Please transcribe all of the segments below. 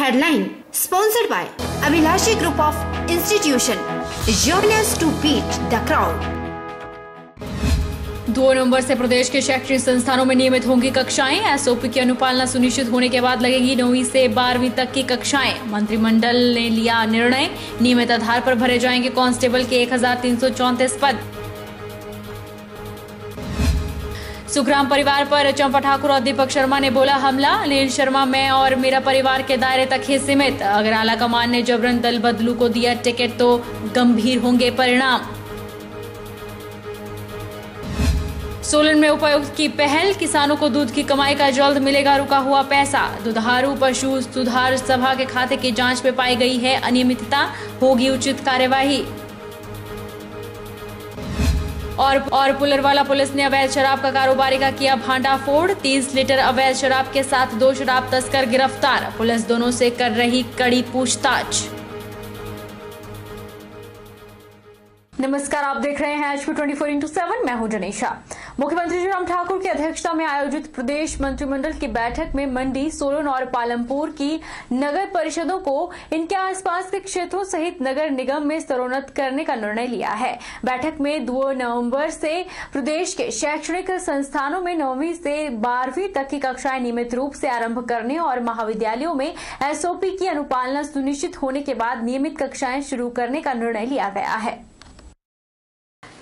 Headline sponsored by Abhilashi Group of Institution. Join us to beat the crowd. 2 नवंबर से प्रदेश के शैक्षणिक संस्थानों में नियमित होंगी कक्षाएं। एसओपी की अनुपालना सुनिश्चित होने के बाद लगेंगी 9वीं से 12वीं तक की कक्षाएं। मंत्रिमंडल ने लिया निर्णय, नियमित आधार पर भरे जाएंगे कांस्टेबल के 1334 पद। सुखराम परिवार पर चंपा ठाकुर और दीपक शर्मा ने बोला हमला। अनिल शर्मा मैं और मेरा परिवार के दायरे तक ही सीमित। अगर आला कमान ने जबरन दल बदलू को दिया टिकट तो गंभीर होंगे परिणाम। सोलन में उपायुक्त की पहल, किसानों को दूध की कमाई का जल्द मिलेगा रुका हुआ पैसा। दुधारू पशु सुधार सभा के खाते की जांच में पाई गई है अनियमितता, होगी उचित कार्यवाही। और पुलरवाला पुलिस ने अवैध शराब का कारोबारी का किया भांडाफोड़। 30 लीटर अवैध शराब के साथ 2 शराब तस्कर गिरफ्तार। पुलिस दोनों से कर रही कड़ी पूछताछ। नमस्कार, आप देख रहे हैं HP 24x7। मैं हूं जनेशा। मुख्यमंत्री जयराम ठाकुर की अध्यक्षता में आयोजित प्रदेश मंत्रिमंडल की बैठक में मंडी, सोलन और पालमपुर की नगर परिषदों को इनके आसपास के क्षेत्रों सहित नगर निगम में स्तरोन्नत करने का निर्णय लिया है। बैठक में 2 नवंबर से प्रदेश के शैक्षणिक संस्थानों में 9वीं से 12वीं तक की कक्षाएं नियमित रूप से आरंभ करने और महाविद्यालयों में एसओपी की अनुपालना सुनिश्चित होने के बाद नियमित कक्षाएं शुरू करने का निर्णय लिया गया है।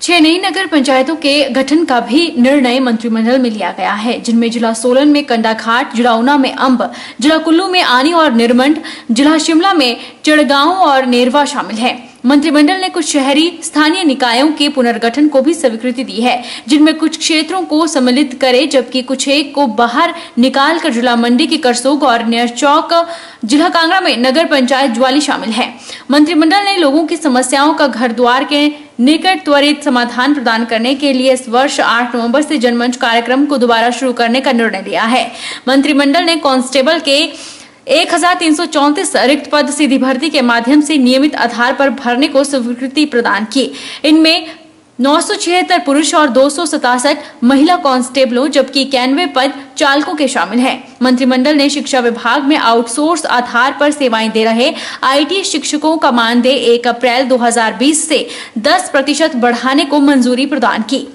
6 नई नगर पंचायतों के गठन का भी निर्णय मंत्रिमंडल में लिया गया है, जिनमें जिला सोलन में कंडाघाट, जिला ऊना में अंब, जिला कुल्लू में आनी और निरमंड, जिला शिमला में चिड़गांव और नेरवा शामिल है। मंत्रिमंडल ने कुछ शहरी स्थानीय निकायों के पुनर्गठन को भी स्वीकृति दी है, जिनमें कुछ क्षेत्रों को सम्मिलित करे जबकि कुछ एक को बाहर निकालकर जिला मंडी की करसोग और नेरचौक, जिला कांगड़ा में नगर पंचायत ज्वाली शामिल है। मंत्रिमंडल ने लोगों की समस्याओं का घर द्वार के निकट त्वरित समाधान प्रदान करने के लिए इस वर्ष 8 नवंबर से जनमंच कार्यक्रम को दोबारा शुरू करने का निर्णय लिया है। मंत्रिमंडल ने कांस्टेबल के 1334 रिक्त पद सीधी भर्ती के माध्यम से नियमित आधार पर भरने को स्वीकृति प्रदान की। इनमें 976 पुरुष और 267 महिला कांस्टेबलों जबकि 91 पद चालकों के शामिल हैं। मंत्रिमंडल ने शिक्षा विभाग में आउटसोर्स आधार पर सेवाएं दे रहे आईटी शिक्षकों का मानदेय 1 अप्रैल 2020 से 10% बढ़ाने को मंजूरी प्रदान की।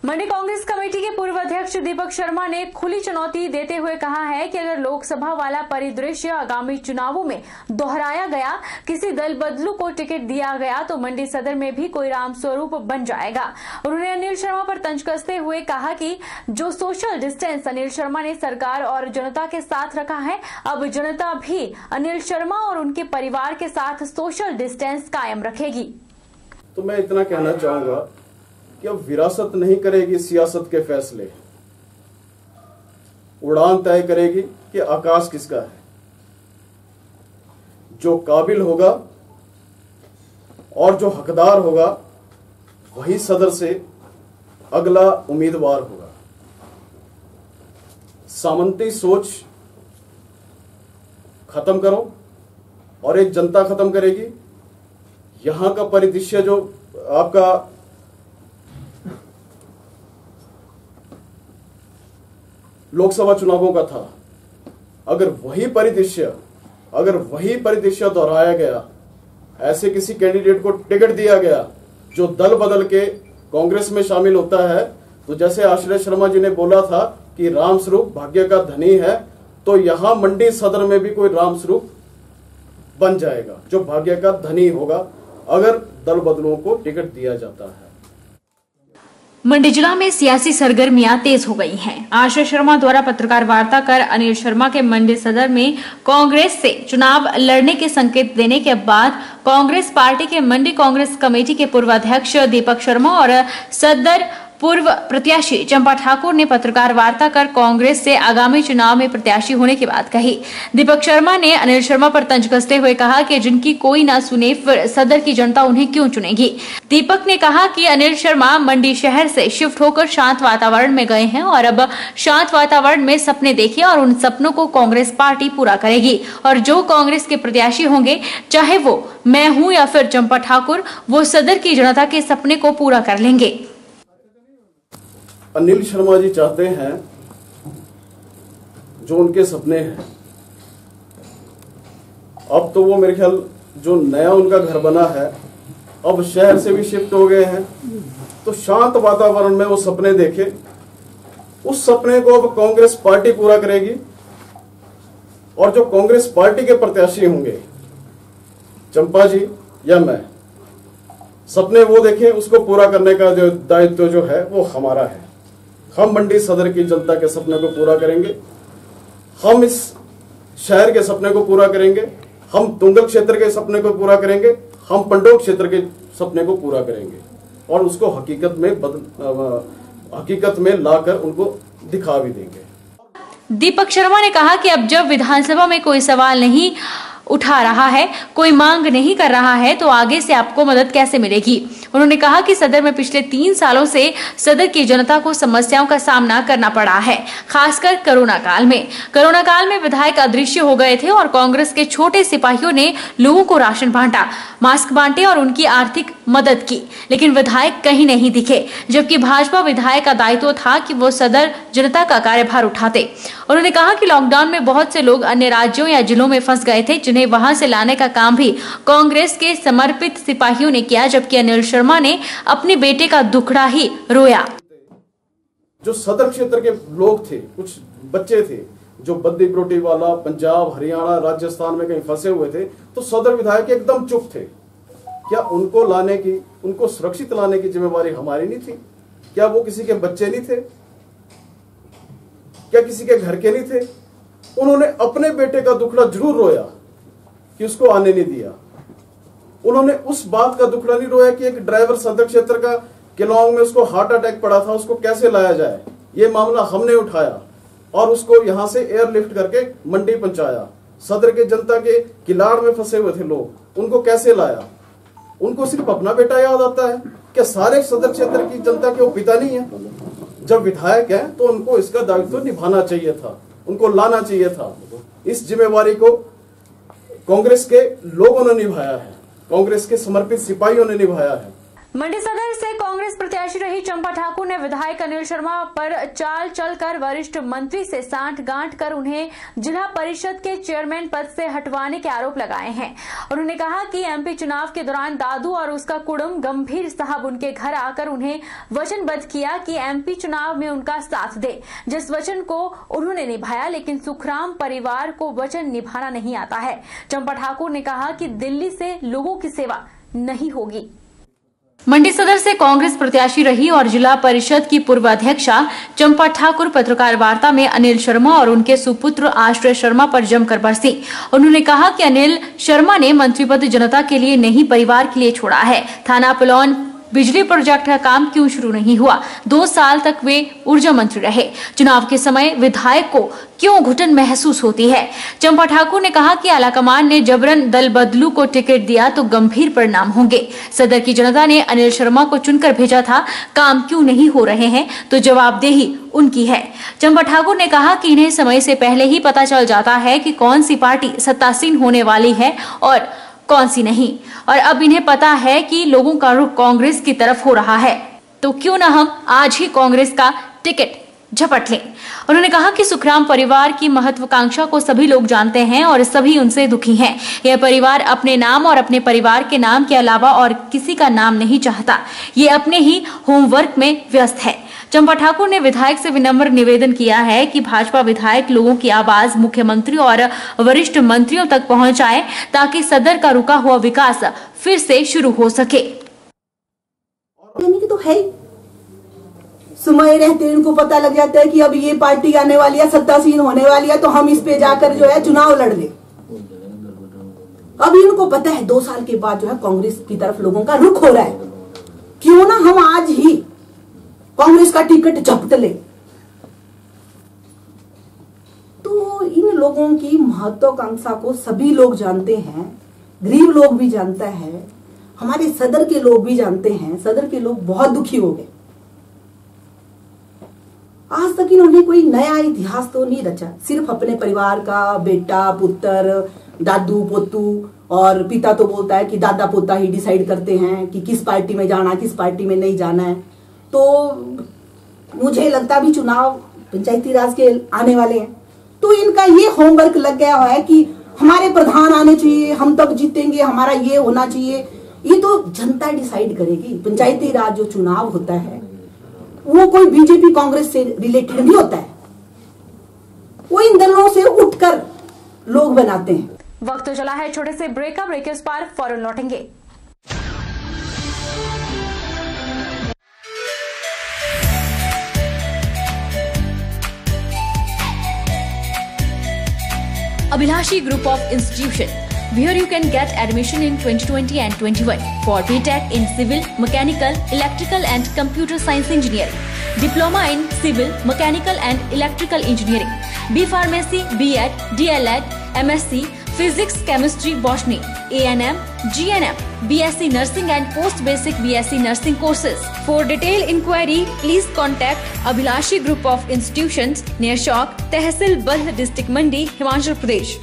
मंडी कांग्रेस कमेटी के पूर्व अध्यक्ष दीपक शर्मा ने खुली चुनौती देते हुए कहा है कि अगर लोकसभा वाला परिदृश्य आगामी चुनावों में दोहराया गया, किसी दल बदलू को टिकट दिया गया तो मंडी सदर में भी कोई रामस्वरूप बन जाएगा। उन्होंने अनिल शर्मा पर तंज कसते हुए कहा कि जो सोशल डिस्टेंस अनिल शर्मा ने सरकार और जनता के साथ रखा है, अब जनता भी अनिल शर्मा और उनके परिवार के साथ सोशल डिस्टेंस कायम रखेगी। तो मैं इतना कहना चाहूंगा कि अब विरासत नहीं करेगी सियासत के फैसले, उड़ान तय करेगी कि आकाश किसका है। जो काबिल होगा और जो हकदार होगा वही सदर से अगला उम्मीदवार होगा। सामंती सोच खत्म करो और एक जनता खत्म करेगी। यहां का परिदृश्य जो आपका लोकसभा चुनावों का था, अगर वही परिदृश्य दोहराया गया, ऐसे किसी कैंडिडेट को टिकट दिया गया जो दल बदल के कांग्रेस में शामिल होता है, तो जैसे आश्रय शर्मा जी ने बोला था कि रामस्वरूप भाग्य का धनी है, तो यहां मंडी सदर में भी कोई रामस्वरूप बन जाएगा जो भाग्य का धनी होगा अगर दल बदलुओं को टिकट दिया जाता है। मंडी जिला में सियासी सरगर्मियां तेज हो गई हैं। आश्रय शर्मा द्वारा पत्रकार वार्ता कर अनिल शर्मा के मंडी सदर में कांग्रेस से चुनाव लड़ने के संकेत देने के बाद कांग्रेस पार्टी के मंडी कांग्रेस कमेटी के पूर्व अध्यक्ष दीपक शर्मा और सदर पूर्व प्रत्याशी चंपा ठाकुर ने पत्रकार वार्ता कर कांग्रेस से आगामी चुनाव में प्रत्याशी होने की बात कही। दीपक शर्मा ने अनिल शर्मा पर तंज कसते हुए कहा कि जिनकी कोई ना सुने फिर सदर की जनता उन्हें क्यों चुनेगी। दीपक ने कहा कि अनिल शर्मा मंडी शहर से शिफ्ट होकर शांत वातावरण में गए हैं और अब शांत वातावरण में सपने देखे और उन सपनों को कांग्रेस पार्टी पूरा करेगी और जो कांग्रेस के प्रत्याशी होंगे, चाहे वो मैं हूं या फिर चंपा ठाकुर, वो सदर की जनता के सपने को पूरा कर लेंगे। अनिल शर्मा जी चाहते हैं जो उनके सपने हैं अब तो वो मेरे ख्याल जो नया उनका घर बना है, अब शहर से भी शिफ्ट हो गए हैं, तो शांत वातावरण में वो सपने देखे। उस सपने को अब कांग्रेस पार्टी पूरा करेगी और जो कांग्रेस पार्टी के प्रत्याशी होंगे, चंपा जी या मैं, सपने वो देखें, उसको पूरा करने का जो दायित्व जो है वो हमारा है। हम मंडी सदर की जनता के सपने को पूरा करेंगे, हम इस शहर के सपने को पूरा करेंगे, हम तुंगल क्षेत्र के सपने को पूरा करेंगे, हम पंडोह क्षेत्र के सपने को पूरा करेंगे और उसको हकीकत में लाकर उनको दिखा भी देंगे। दीपक शर्मा ने कहा कि अब जब विधानसभा में कोई सवाल नहीं उठा रहा है, कोई मांग नहीं कर रहा है, तो आगे से आपको मदद कैसे मिलेगी। उन्होंने कहा कि सदर में पिछले 3 सालों से सदर की जनता को समस्याओं का सामना करना पड़ा है, खासकर कोरोना काल में। कोरोना काल में विधायक अदृश्य हो गए थे और कांग्रेस के छोटे सिपाहियों ने लोगों को राशन बांटा, मास्क बांटे और उनकी आर्थिक मदद की, लेकिन विधायक कहीं नहीं दिखे, जबकि भाजपा विधायक का दायित्व था कि वो सदर जनता का कार्यभार उठाते। उन्होंने कहा कि लॉकडाउन में बहुत से लोग अन्य राज्यों या जिलों में फंस गए थे, जिन्हें वहां से लाने का काम भी कांग्रेस के समर्पित सिपाहियों ने किया, जबकि अनिल शर्मा ने अपने बेटे का दुखड़ा ही रोया। जो सदर क्षेत्र के लोग थे, कुछ बच्चे थे जो बद्दी प्रोटी वाला पंजाब, हरियाणा, राजस्थान में कहीं फंसे हुए थे, तो सदर विधायक एकदम चुप थे। क्या उनको लाने की, उनको सुरक्षित लाने की जिम्मेवारी हमारी नहीं थी? क्या वो किसी के बच्चे नहीं थे? क्या किसी के घर के नहीं थे? उन्होंने अपने बेटे का दुखड़ा जरूर रोया कि उसको आने नहीं दिया। उन्होंने उस बात का दुखड़ा नहीं रोया कि एक ड्राइवर सदर क्षेत्र का किलोंग में उसको हार्ट अटैक पड़ा था, उसको कैसे लाया जाए। ये मामला हमने उठाया और उसको यहां से एयरलिफ्ट करके मंडी पहुंचाया। सदर के जनता के किलाड़ में फंसे हुए थे लोग, उनको कैसे लाया? उनको सिर्फ अपना बेटा याद आता है? क्या सारे सदर क्षेत्र की जनता के वो पिता नहीं है? जब विधायक है तो उनको इसका दायित्व निभाना चाहिए था, उनको लाना चाहिए था। इस जिम्मेवारी को कांग्रेस के लोगों ने निभाया है, कांग्रेस के समर्पित सिपाहियों ने निभाया है। मंडी सदर से कांग्रेस प्रत्याशी रही चंपा ठाकुर ने विधायक अनिल शर्मा पर चाल चलकर वरिष्ठ मंत्री से सांठ-गांठ कर उन्हें जिला परिषद के चेयरमैन पद से हटवाने के आरोप लगाए हैं। उन्होंने कहा कि एमपी चुनाव के दौरान दादू और उसका कुटुंब गंभीर साहब उनके घर आकर उन्हें वचनबद्ध किया कि एमपी चुनाव में उनका साथ दे, जिस वचन को उन्होंने निभाया, लेकिन सुखराम परिवार को वचन निभाना नहीं आता है। चंपा ठाकुर ने कहा कि दिल्ली से लोगों की सेवा नहीं होगी। मंडी सदर से कांग्रेस प्रत्याशी रही और जिला परिषद की पूर्व अध्यक्षा चंपा ठाकुर पत्रकार वार्ता में अनिल शर्मा और उनके सुपुत्र आश्रय शर्मा पर जमकर बरसी। उन्होंने कहा कि अनिल शर्मा ने मंत्री पद जनता के लिए नहीं, परिवार के लिए छोड़ा है। थाना पलौन बिजली प्रोजेक्ट का काम क्यों शुरू नहीं हुआ? 2 साल तक वे ऊर्जा मंत्री रहे। चुनाव के समय विधायक को क्यों घुटन महसूस होती है? चंपा ठाकुर ने कहा कि आलाकमान ने जबरन दल बदलू को टिकट दिया तो गंभीर परिणाम होंगे। सदर की जनता ने अनिल शर्मा को चुनकर भेजा था, काम क्यों नहीं हो रहे हैं? तो जवाबदेही उनकी है। चंपा ठाकुर ने कहा कि इन्हें समय से पहले ही पता चल जाता है कि कौन सी पार्टी सत्तासीन होने वाली है और कौन सी नहीं, और अब इन्हें पता है कि लोगों का रुख कांग्रेस की तरफ हो रहा है, तो क्यों न हम आज ही कांग्रेस का टिकट झपट लें। उन्होंने कहा कि सुखराम परिवार की महत्वाकांक्षा को सभी लोग जानते हैं और सभी उनसे दुखी हैं। यह परिवार अपने नाम और अपने परिवार के नाम के अलावा और किसी का नाम नहीं चाहता। ये अपने ही होमवर्क में व्यस्त है। चंपा ठाकुर ने विधायक से विनम्र निवेदन किया है कि भाजपा विधायक लोगों की आवाज मुख्यमंत्री और वरिष्ठ मंत्रियों तक पहुंचाए, ताकि सदर का रुका हुआ विकास फिर से शुरू हो सके। तो है समय रहते इनको पता लग जाता है कि अब ये पार्टी आने वाली है, सत्तासीन होने वाली है, तो हम इस पे जाकर जो है चुनाव लड़ ले। अब इनको पता है 2 साल के बाद जो है कांग्रेस की तरफ लोगों का रुख हो रहा है, क्यों ना हम आज ही कांग्रेस का टिकट झपट ले। तो इन लोगों की महत्वाकांक्षा को सभी लोग जानते हैं, गरीब लोग भी जानता है, हमारे सदर के लोग भी जानते हैं। सदर के लोग बहुत दुखी हो गए। आज तक इन्होंने कोई नया इतिहास तो नहीं रचा, सिर्फ अपने परिवार का बेटा, पुत्र, दादू, पोतू, और पिता तो बोलता है कि दादा पोता ही डिसाइड करते हैं कि किस पार्टी में जाना, किस पार्टी में नहीं जाना है। तो मुझे लगता भी चुनाव पंचायती राज के आने वाले हैं, तो इनका ये होमवर्क लग गया है कि हमारे प्रधान आने चाहिए, हम तब जीतेंगे, हमारा ये होना चाहिए। ये तो जनता डिसाइड करेगी। पंचायती राज जो चुनाव होता है वो कोई बीजेपी कांग्रेस से रिलेटेड नहीं होता है, वो इन दलों से उठकर लोग बनाते हैं। वक्त तो चला है छोटे से ब्रेक का, ब्रेक के उस पार फौरन लौटेंगे। Abhilashi Group of Institution, where you can get admission in 2020 and 21 for BTech in Civil, Mechanical, Electrical and Computer Science Engineering, Diploma in Civil, Mechanical and Electrical Engineering, B Pharmacy, B.Ed, D.L.Ed, MSc, Physics, Chemistry, Botany, A&M, G&M, BSc Nursing and Post Basic BSc Nursing courses. For detailed inquiry, please contact Abhilashi Group of Institutions near Chowk, Tehsil Bald District Mandi, Himachal Pradesh.